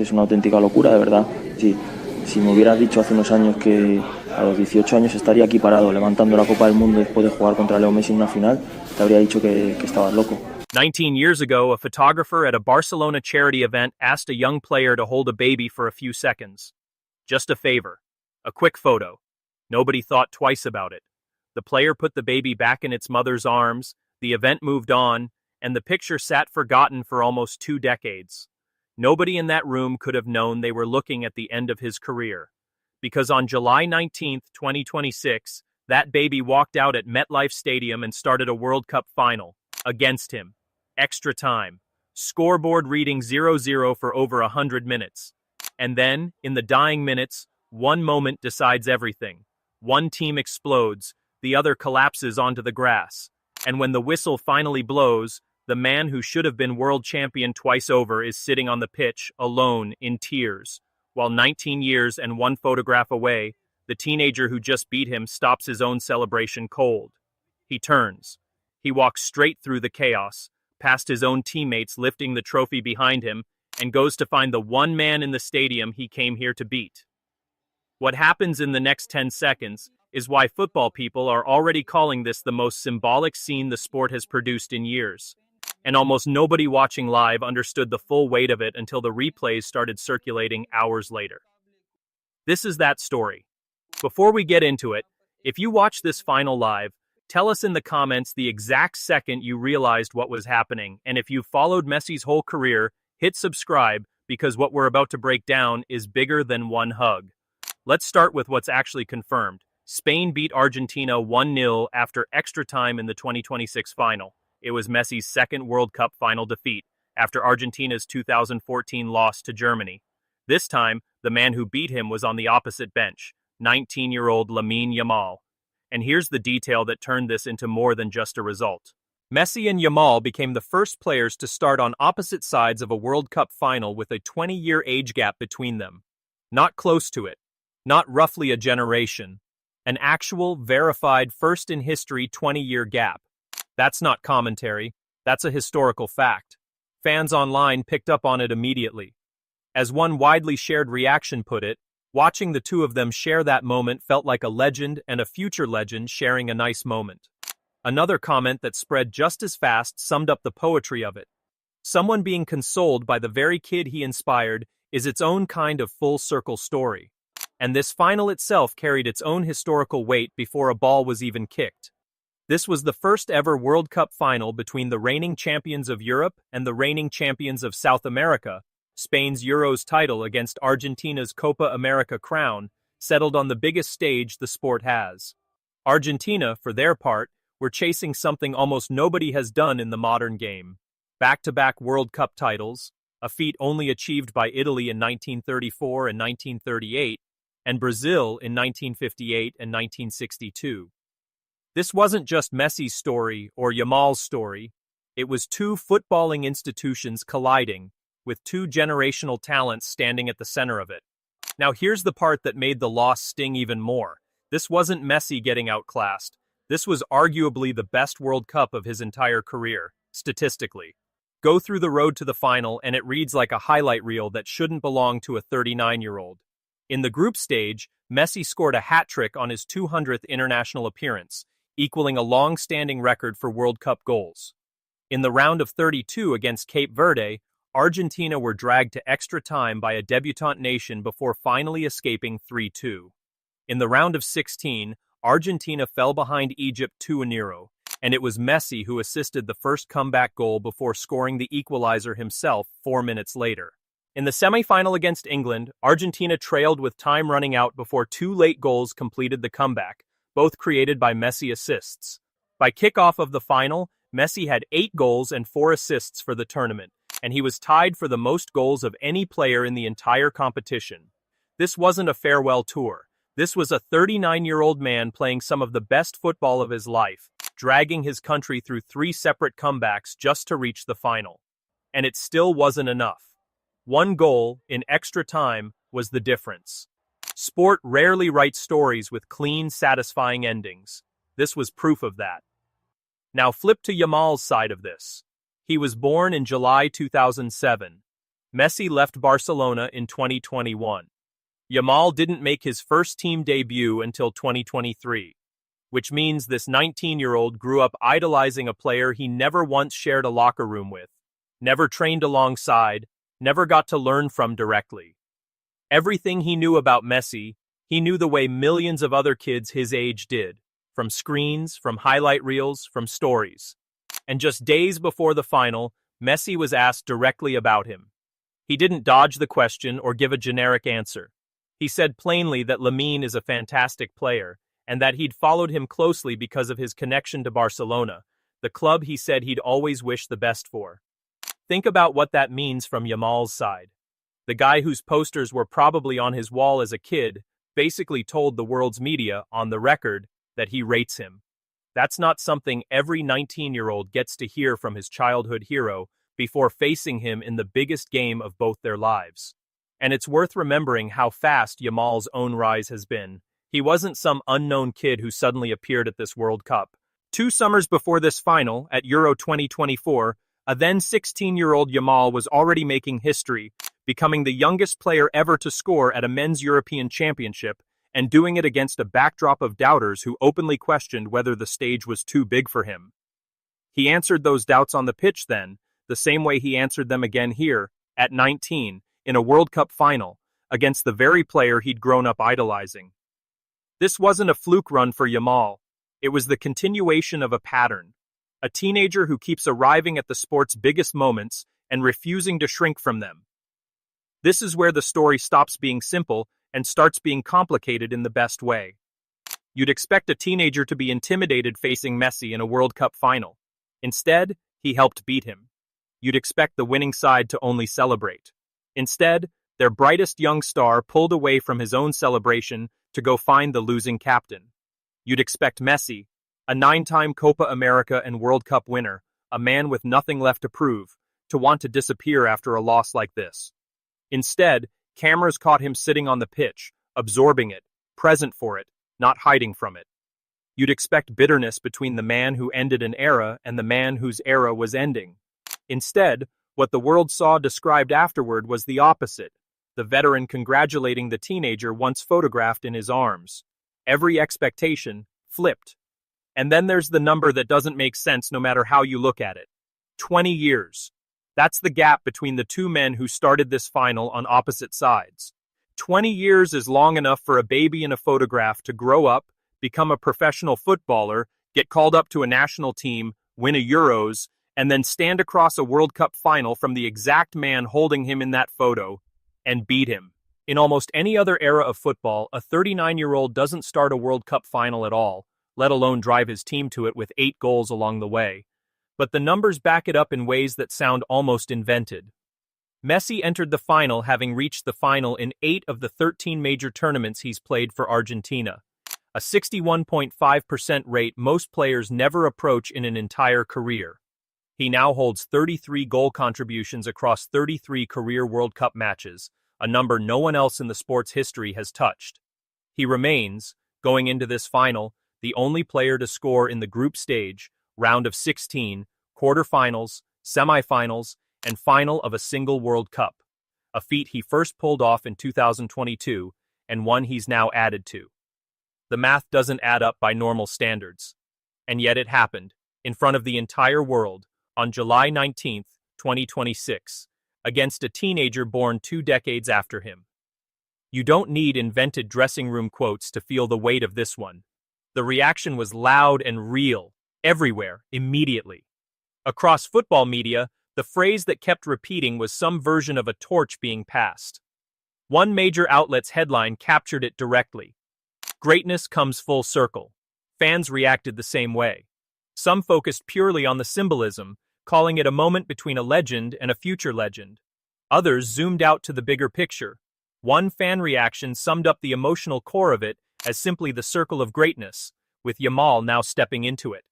Es una auténtica locura, de verdad. Sí, si me hubieras dicho hace unos años que a los 18 años estaría aquí parado levantando la Copa del Mundo después de jugar contra Leo Messi en una final, te habría dicho que estabas loco. 19 years ago, a photographer at a Barcelona charity event asked a young player to hold a baby for a few seconds. Just a favor. A quick photo. Nobody thought twice about it. The player put the baby back in its mother's arms, the event moved on, and the picture sat forgotten for almost 2 decades. Nobody in that room could have known they were looking at the end of his career. Because on July 19, 2026, that baby walked out at MetLife Stadium and started a World Cup final. Against him. Extra time. Scoreboard reading 0-0 for over 100 minutes. And then, in the dying minutes, one moment decides everything. One team explodes, the other collapses onto the grass. And when the whistle finally blows, the man who should have been world champion twice over is sitting on the pitch, alone, in tears. While 19 years and one photograph away, the teenager who just beat him stops his own celebration cold. He turns. He walks straight through the chaos, past his own teammates lifting the trophy behind him, and goes to find the one man in the stadium he came here to beat. What happens in the next 10 seconds is why football people are already calling this the most symbolic scene the sport has produced in years. And almost nobody watching live understood the full weight of it until the replays started circulating hours later. This is that story. Before we get into it, if you watch this final live, tell us in the comments the exact second you realized what was happening, and if you've followed Messi's whole career, hit subscribe, because what we're about to break down is bigger than one hug. Let's start with what's actually confirmed. Spain beat Argentina 1-0 after extra time in the 2026 final. It was Messi's second World Cup final defeat, after Argentina's 2014 loss to Germany. This time, the man who beat him was on the opposite bench, 19-year-old Lamine Yamal. And here's the detail that turned this into more than just a result. Messi and Jamal became the first players to start on opposite sides of a World Cup final with a 20-year age gap between them. Not close to it. Not roughly a generation. An actual, verified, first-in-history 20-year gap. That's not commentary. That's a historical fact. Fans online picked up on it immediately. As one widely shared reaction put it, watching the two of them share that moment felt like a legend and a future legend sharing a nice moment. Another comment that spread just as fast summed up the poetry of it. Someone being consoled by the very kid he inspired is its own kind of full-circle story. And this final itself carried its own historical weight before a ball was even kicked. This was the first ever World Cup final between the reigning champions of Europe and the reigning champions of South America. Spain's Euros title against Argentina's Copa America crown, settled on the biggest stage the sport has. Argentina, for their part, were chasing something almost nobody has done in the modern game. Back-to-back World Cup titles, a feat only achieved by Italy in 1934 and 1938, and Brazil in 1958 and 1962. This wasn't just Messi's story or Jamal's story. It was two footballing institutions colliding, with two generational talents standing at the center of it. Now here's the part that made the loss sting even more. This wasn't Messi getting outclassed. This was arguably the best World Cup of his entire career, statistically. Go through the road to the final and it reads like a highlight reel that shouldn't belong to a 39-year-old. In the group stage, Messi scored a hat-trick on his 200th international appearance, equaling a long-standing record for World Cup goals. In the round of 32 against Cape Verde, Argentina were dragged to extra time by a debutant nation before finally escaping 3-2. In the round of 16, Argentina fell behind Egypt 2-0, and it was Messi who assisted the first comeback goal before scoring the equalizer himself 4 minutes later. In the semi-final against England, Argentina trailed with time running out before two late goals completed the comeback, both created by Messi assists. By kickoff of the final, Messi had 8 goals and 4 assists for the tournament, and he was tied for the most goals of any player in the entire competition. This wasn't a farewell tour. This was a 39-year-old man playing some of the best football of his life, dragging his country through 3 separate comebacks just to reach the final. And it still wasn't enough. 1 goal, in extra time, was the difference. Sport rarely writes stories with clean, satisfying endings. This was proof of that. Now flip to Jamal's side of this. He was born in July 2007. Messi left Barcelona in 2021. Jamal didn't make his first team debut until 2023, which means this 19-year-old grew up idolizing a player he never once shared a locker room with, never trained alongside, never got to learn from directly. Everything he knew about Messi, he knew the way millions of other kids his age did, from screens, from highlight reels, from stories. And just days before the final, Messi was asked directly about him. He didn't dodge the question or give a generic answer. He said plainly that Lamine is a fantastic player, and that he'd followed him closely because of his connection to Barcelona, the club he said he'd always wished the best for. Think about what that means from Jamal's side. The guy whose posters were probably on his wall as a kid basically told the world's media, on the record, that he rates him. That's not something every 19-year-old gets to hear from his childhood hero before facing him in the biggest game of both their lives. And it's worth remembering how fast Jamal's own rise has been. He wasn't some unknown kid who suddenly appeared at this World Cup. 2 summers before this final, at Euro 2024, a then 16-year-old Jamal was already making history, becoming the youngest player ever to score at a men's European Championship, and doing it against a backdrop of doubters who openly questioned whether the stage was too big for him. He answered those doubts on the pitch then, the same way he answered them again here, at 19, in a World Cup final, against the very player he'd grown up idolizing. This wasn't a fluke run for Jamal. It was the continuation of a pattern. A teenager who keeps arriving at the sport's biggest moments and refusing to shrink from them. This is where the story stops being simple and starts being complicated in the best way. You'd expect a teenager to be intimidated facing Messi in a World Cup final. Instead, he helped beat him. You'd expect the winning side to only celebrate. Instead, their brightest young star pulled away from his own celebration to go find the losing captain. You'd expect Messi, a 9-time Copa America and World Cup winner, a man with nothing left to prove, to want to disappear after a loss like this. Instead, cameras caught him sitting on the pitch, absorbing it, present for it, not hiding from it. You'd expect bitterness between the man who ended an era and the man whose era was ending. Instead, what the world saw described afterward was the opposite, the veteran congratulating the teenager once photographed in his arms. Every expectation flipped. And then there's the number that doesn't make sense no matter how you look at it. 20 years. That's the gap between the two men who started this final on opposite sides. 20 years is long enough for a baby in a photograph to grow up, become a professional footballer, get called up to a national team, win a Euros, and then stand across a World Cup final from the exact man holding him in that photo and beat him. In almost any other era of football, a 39-year-old doesn't start a World Cup final at all, let alone drive his team to it with 8 goals along the way. But the numbers back it up in ways that sound almost invented. Messi entered the final having reached the final in 8 of the 13 major tournaments he's played for Argentina, a 61.5% rate most players never approach in an entire career. He now holds 33 goal contributions across 33 career World Cup matches, a number no one else in the sport's history has touched. He remains, going into this final, the only player to score in the group stage, round of 16, quarterfinals, semifinals, and final of a single World Cup, a feat he first pulled off in 2022 and one he's now added to. The math doesn't add up by normal standards. And yet it happened, in front of the entire world, on July 19, 2026, against a teenager born 2 decades after him. You don't need invented dressing room quotes to feel the weight of this one. The reaction was loud and real, everywhere, immediately. Across football media, the phrase that kept repeating was some version of a torch being passed. One major outlet's headline captured it directly. Greatness comes full circle. Fans reacted the same way. Some focused purely on the symbolism, calling it a moment between a legend and a future legend. Others zoomed out to the bigger picture. One fan reaction summed up the emotional core of it as simply the circle of greatness, with Jamal now stepping into it.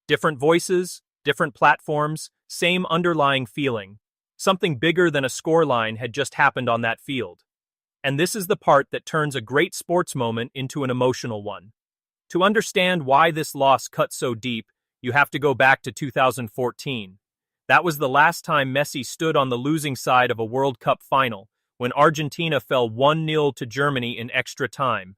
Different voices, different platforms, same underlying feeling. Something bigger than a scoreline had just happened on that field. And this is the part that turns a great sports moment into an emotional one. To understand why this loss cut so deep, you have to go back to 2014. That was the last time Messi stood on the losing side of a World Cup final, when Argentina fell 1-0 to Germany in extra time,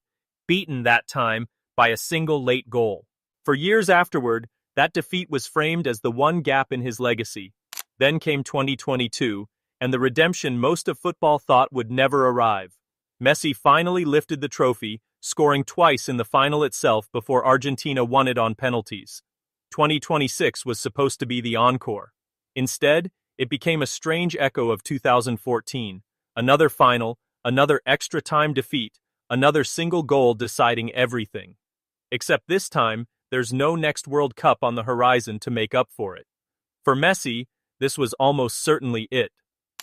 beaten that time by a single late goal. For years afterward, that defeat was framed as the one gap in his legacy. Then came 2022, and the redemption most of football thought would never arrive. Messi finally lifted the trophy, scoring twice in the final itself before Argentina won it on penalties. 2026 was supposed to be the encore. Instead, it became a strange echo of 2014. Another final, another extra-time defeat, another single goal deciding everything. Except this time, there's no next World Cup on the horizon to make up for it. For Messi, this was almost certainly it.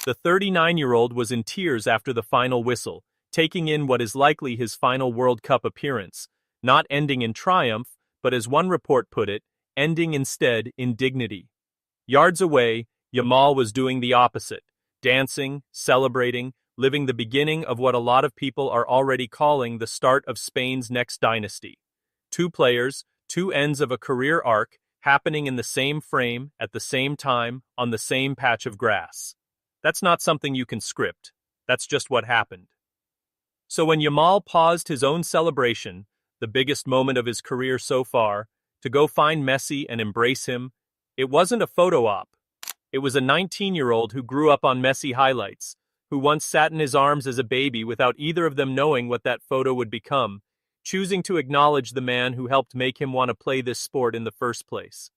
The 39-year-old was in tears after the final whistle, taking in what is likely his final World Cup appearance, not ending in triumph, but as one report put it, ending instead in dignity. Yards away, Jamal was doing the opposite, dancing, celebrating, living the beginning of what a lot of people are already calling the start of Spain's next dynasty. Two players, two ends of a career arc, happening in the same frame, at the same time, on the same patch of grass. That's not something you can script. That's just what happened. So when Jamal paused his own celebration, the biggest moment of his career so far, to go find Messi and embrace him, it wasn't a photo op. It was a 19-year-old who grew up on Messi highlights, who once sat in his arms as a baby without either of them knowing what that photo would become, choosing to acknowledge the man who helped make him want to play this sport in the first place.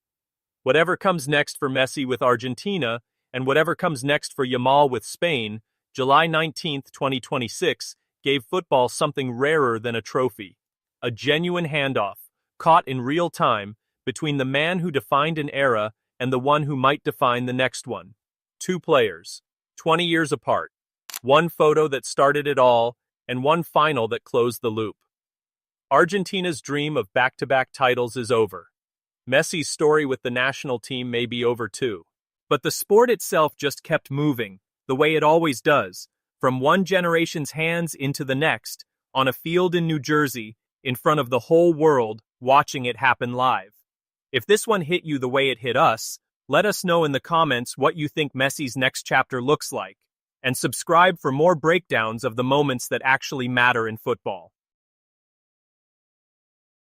Whatever comes next for Messi with Argentina, and whatever comes next for Jamal with Spain, July 19, 2026, gave football something rarer than a trophy. A genuine handoff, caught in real time, between the man who defined an era and the one who might define the next one. Two players, 20 years apart. One photo that started it all, and one final that closed the loop. Argentina's dream of back-to-back titles is over. Messi's story with the national team may be over too. But the sport itself just kept moving, the way it always does, from one generation's hands into the next, on a field in New Jersey, in front of the whole world, watching it happen live. If this one hit you the way it hit us, let us know in the comments what you think Messi's next chapter looks like, and subscribe for more breakdowns of the moments that actually matter in football.